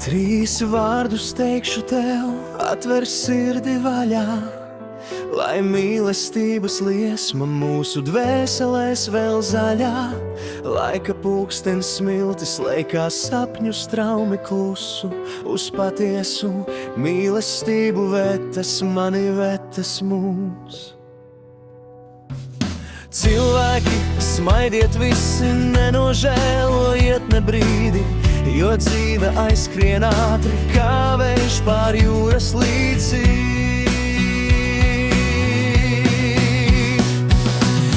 3 vārdus teikšu tev, atver sirdi vaļā, lai mīlestības liesma mūsu dvēselēs vēl zaļā. Laika pulkstens smiltis lejkā sapņu straumi klusu, uz patiesu mīlestību vetas mani vetas mūs. Cilvēki, smaidiet visi, nenožēlojiet ne brīdi, jo dzīve aizskrien ātri, kā vējš pār jūras līci.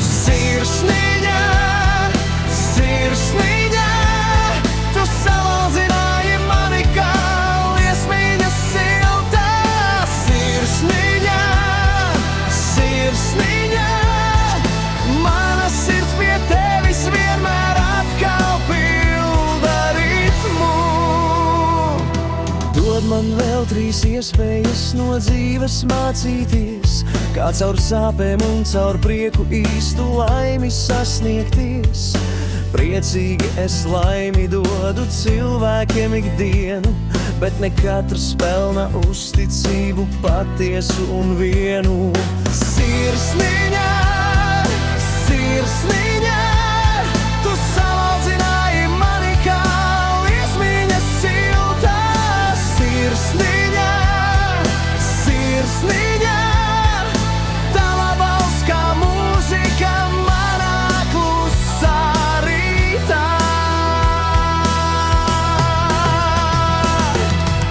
Sirsniņā, sirsniņā, tu salaudzināji mani kā liesmiņa siltā. Sirsniņā, sirsniņā, mana sirds pie tevis vienmēr atkal pilda ritmu. Dod man vēl 3 iespējas no dzīves mācīties, kā caur sāpēm un caur prieku īstu laimi sasniegties. Priecīgi es laimi dodu cilvēkiem ikdienu, bet ne katrs pelna uzticību patiesu un vienu. Sirsniņā, sirsniņā, tu salaudzināji mani kā liesmiņa siltā. Sirsniņā, sirsniņā, tava balss kā mūzika manā klusā rītā.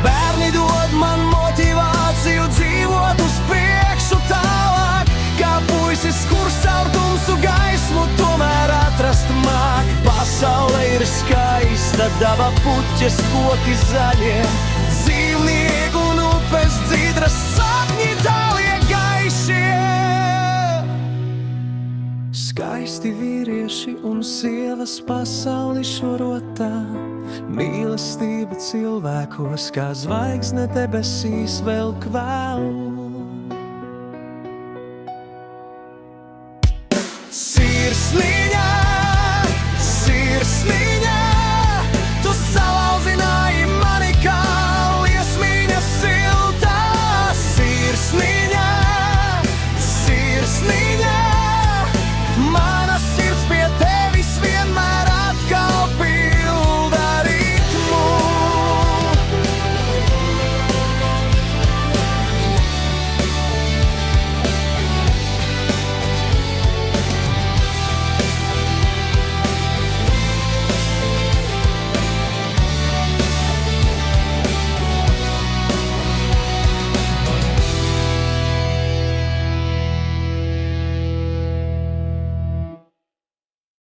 Bērni dod man motivāciju dzīvot uz priekšu tālāk, kā puisis, kurš caur tumsu gaismu tomēr atrast māk. Pasaule ir skaista, daba puķes, koki zaļie, dzīvnieku un upes dzīdras, sapņi tālie gaišie. Skaisti vīrieši un sievas pasauli šorotā, mīlestība cilvēkos kā zvaigzne debesīs vēl kvēl.